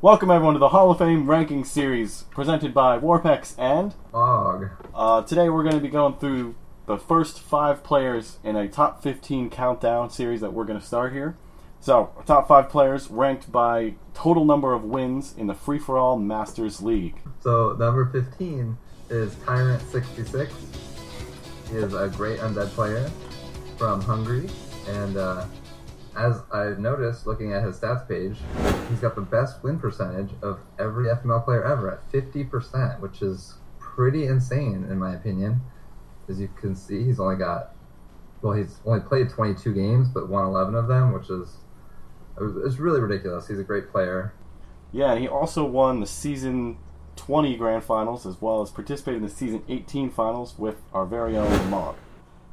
Welcome everyone to the Hall of Fame ranking series presented by Worpex and Og. Today we're going to be going through the first 5 players in a top 15 countdown series that we're going to start here. So, our top 5 players ranked by total number of wins in the free-for-all Masters League. So, number 15 is Tyrant66. He is a great undead player from Hungary, and as I've noticed looking at his stats page, he's got the best win percentage of every FML player ever at 50%, which is pretty insane in my opinion. As you can see, he's only played 22 games, but won 11 of them, which is it's really ridiculous. He's a great player. Yeah, and he also won the Season 20 Grand Finals, as well as participated in the Season 18 Finals with our very own Mog.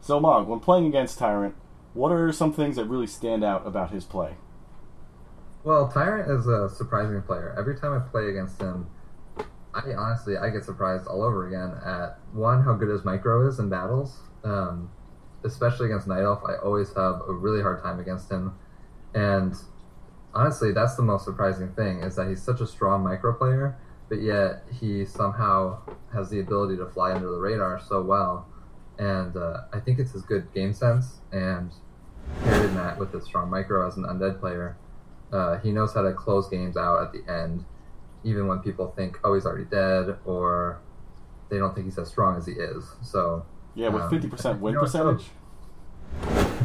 So Mog, when playing against Tyrant, what are some things that really stand out about his play? Well, Tyrant is a surprising player. Every time I play against him, I get surprised all over again at, one, how good his micro is in battles. Especially against Night Elf, I always have a really hard time against him. And honestly, that's the most surprising thing, is that he's such a strong micro player, but yet he somehow has the ability to fly under the radar so well. And I think it's his good game sense, and paired in that with his strong micro as an undead player, he knows how to close games out at the end, even when people think, oh, he's already dead, or they don't think he's as strong as he is. So yeah, with 50% win percentage,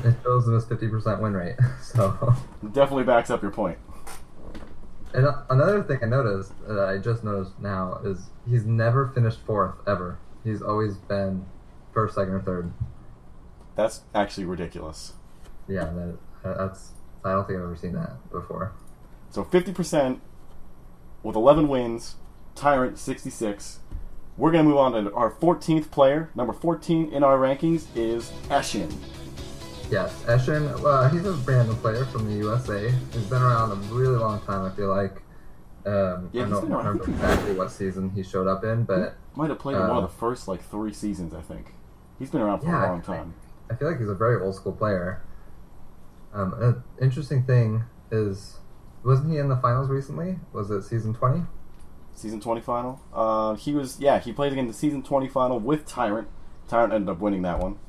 it shows in his 50% win rate. So definitely backs up your point. And another thing I noticed, I just noticed now, is he's never finished 4th ever. He's always been 1st, 2nd, or 3rd. That's actually ridiculous. Yeah, that's. I don't think I've ever seen that before. So 50% with 11 wins, Tyrant 66. We're going to move on to our 14th player. Number 14 in our rankings is Eshin. Yes, Eshin. He's a random player from the USA. He's been around a really long time, I feel like. I don't remember exactly what season he showed up in, but he might have played in one of the first 3 seasons, I think. He's been around for a long time. I feel like he's a very old school player. An interesting thing is, wasn't he in the finals recently? Was it season 20? Season 20 final? He played in the season 20 final with Tyrant. Tyrant ended up winning that one.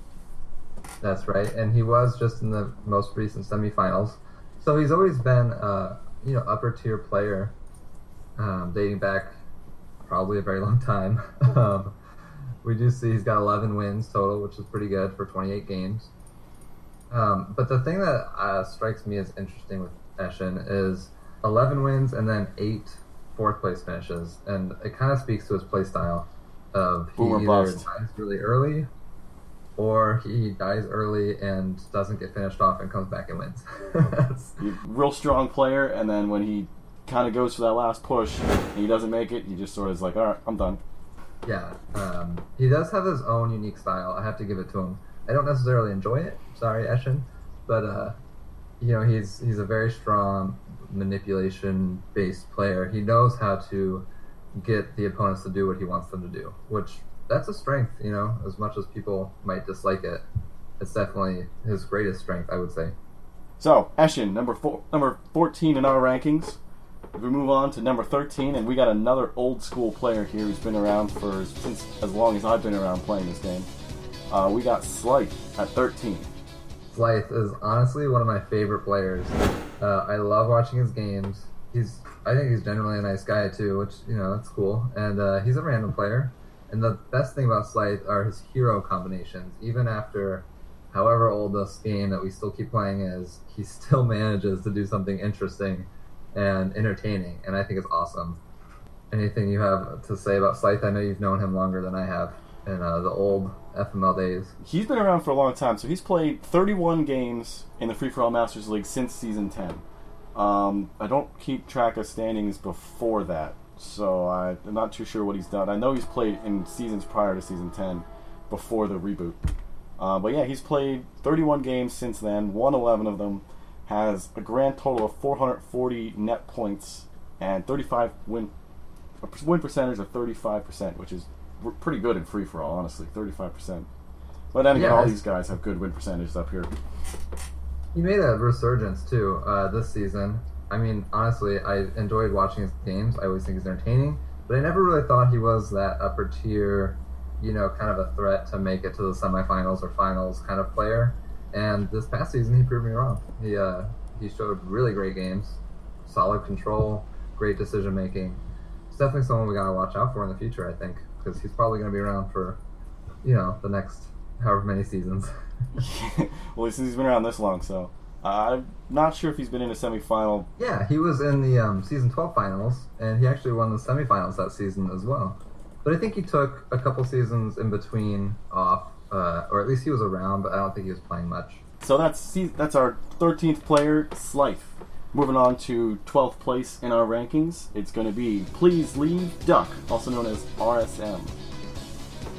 That's right, and he was just in the most recent semifinals. So he's always been upper tier player, dating back probably a very long time. We do see he's got 11 wins total, which is pretty good for 28 games. But the thing that strikes me as interesting with Eshin is 11 wins and then 8 4th place finishes, and it kind of speaks to his play style of he either dies really early, or he dies early and doesn't get finished off and comes back and wins. Real strong player, and then when he kind of goes for that last push and he doesn't make it, he just sort of is like, all right, I'm done. Yeah, he does have his own unique style. I have to give it to him. I don't necessarily enjoy it. Sorry, Eshin, but he's a very strong manipulation-based player. He knows how to get the opponents to do what he wants them to do, which that's a strength. As much as people might dislike it, it's definitely his greatest strength, I would say. So Eshin, number 14 in our rankings. We move on to number 13, and we got another old school player here who's been around since as long as I've been around playing this game. We got Slythe at 13. Slythe is honestly one of my favorite players. I love watching his games. I think he's generally a nice guy too, which that's cool. And he's a random player. And the best thing about Slythe are his hero combinations. Even after however old this game that we still keep playing is, he still manages to do something interesting and entertaining, and I think it's awesome. Anything you have to say about Slythe? I know you've known him longer than I have in the old FML days. He's been around for a long time, so he's played 31 games in the Free-For-All Masters League since Season 10. I don't keep track of standings before that, so I'm not too sure what he's done. I know he's played in seasons prior to Season 10, before the reboot. But yeah, he's played 31 games since then, won 11 of them, has a grand total of 440 net points, and 35 win percentage of 35%, which is pretty good in free-for-all, honestly, 35%. But then again, all these guys have good win percentages up here. He made a resurgence, too, this season. I mean, honestly, I enjoyed watching his games. I always think he's entertaining, but I never really thought he was that upper tier, kind of a threat to make it to the semifinals or finals kind of player. And this past season, he proved me wrong. He showed really great games, solid control, great decision making. It's definitely someone we gotta watch out for in the future, I think, because he's probably gonna be around for, the next however many seasons. Well, he's been around this long, so I'm not sure if he's been in a semifinal. Yeah, he was in the season 12 finals, and he actually won the semifinals that season as well. But I think he took a couple seasons in between off, or at least he was around, but I don't think he was playing much. So that's our 13th player, Slife. Moving on to 12th place in our rankings, it's going to be Please Leave Duck, also known as RSM.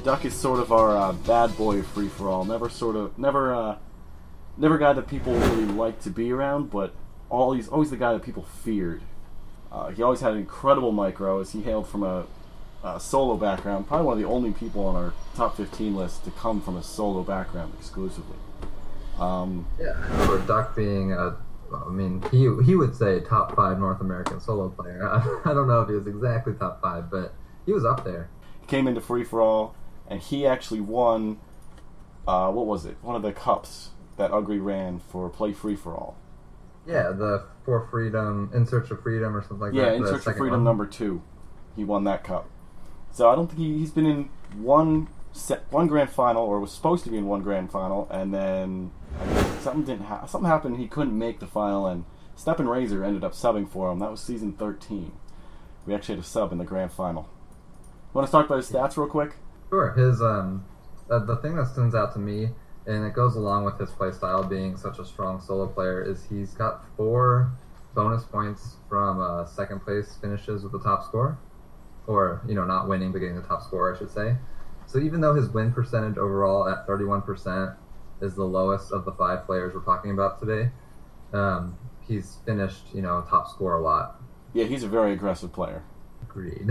Duck is sort of our bad boy free-for-all. Never a guy that people really like to be around, but he's always the guy that people feared. He always had an incredible micro, as he hailed from a solo background. Probably one of the only people on our top 15 list to come from a solo background exclusively. For Duck being he would say top 5 North American solo player. I don't know if he was exactly top 5, but he was up there. He came into free-for-all, and he actually won, what was it? One of the cups that Ugly ran for Play Free-for-all. Yeah, the For Freedom, In Search of Freedom or something like that. Yeah, In Search of Freedom number 2. He won that cup. So I don't think he's been in one grand final, or was supposed to be in one grand final, and then something happened. He couldn't make the final, and Steppen Razor ended up subbing for him. That was season 13. We actually had a sub in the grand final. Want to talk about his stats real quick? Sure. His the thing that stands out to me, and it goes along with his playstyle being such a strong solo player, is he's got 4 bonus points from second place finishes with the top score, or not winning but getting the top score, I should say. So even though his win percentage overall at 31% is the lowest of the 5 players we're talking about today, he's finished top score a lot. Yeah, he's a very aggressive player. Agreed.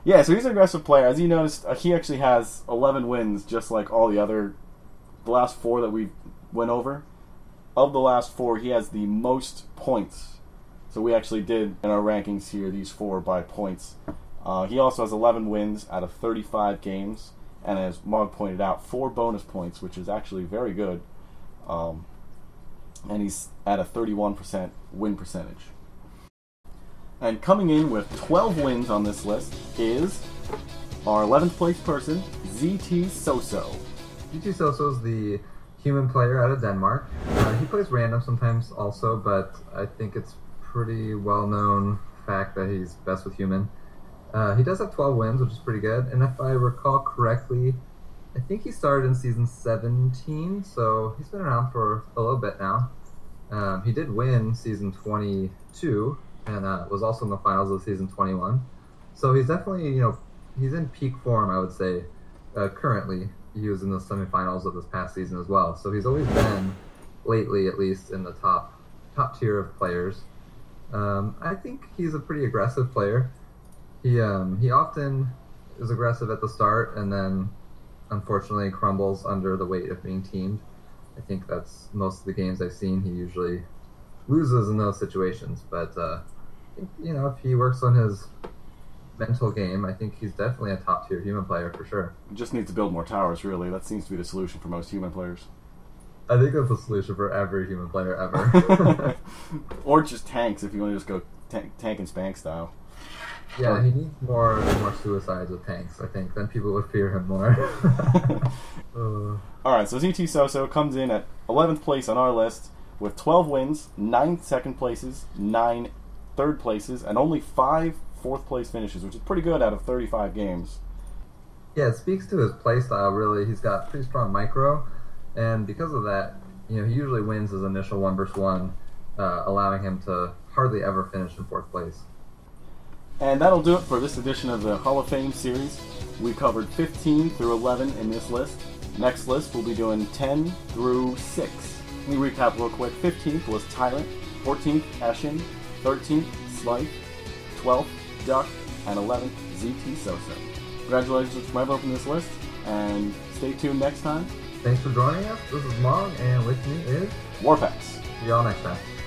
Yeah, so he's an aggressive player. As you noticed, he actually has 11 wins, just like all the last 4 that we went over. Of the last 4, he has the most points. So we actually did, in our rankings here, these 4 by points. He also has 11 wins out of 35 games, and as Mog pointed out, 4 bonus points, which is actually very good. And he's at a 31% win percentage. And coming in with 12 wins on this list is our 11th place person, Zs.SuperCumulo. Zs.SuperCumulo is the human player out of Denmark. He plays random sometimes also, but I think it's pretty well-known fact that he's best with human. He does have 12 wins, which is pretty good, and if I recall correctly, I think he started in season 17, so he's been around for a little bit now. He did win season 22, and was also in the finals of season 21. So he's definitely, he's in peak form, I would say. Currently, he was in the semifinals of this past season as well. So he's always been, lately at least, in the top tier of players. I think he's a pretty aggressive player. He often is aggressive at the start, and then unfortunately crumbles under the weight of being teamed. I think that's most of the games I've seen. He usually loses in those situations, but if he works on his mental game, I think he's definitely a top tier human player for sure. He just needs to build more towers, really. That seems to be the solution for most human players. I think that's the solution for every human player ever. Or just tanks, if you want to just go tank and spank style. Yeah, he needs more suicides with tanks, I think. Then people would fear him more. Alright, so Zs.SuperCumulo comes in at 11th place on our list with 12 wins, 9 second places, 9 third places, and only 5 fourth place finishes, which is pretty good out of 35 games. Yeah, it speaks to his play style, really. He's got pretty strong micro, and because of that, he usually wins his initial 1v1, allowing him to hardly ever finish in 4th place. And that'll do it for this edition of the Hall of Fame series. We covered 15 through 11 in this list. Next list, we'll be doing 10 through 6. Let me recap real quick. 15th was Tyrant, 14th, Eshin, 13th, Slife, 12th, Duck, and 11th, Zs.SuperCumulo. Congratulations to whoever opened this list, and stay tuned next time. Thanks for joining us. This is Mog, and with me is Worpex. See y'all next time.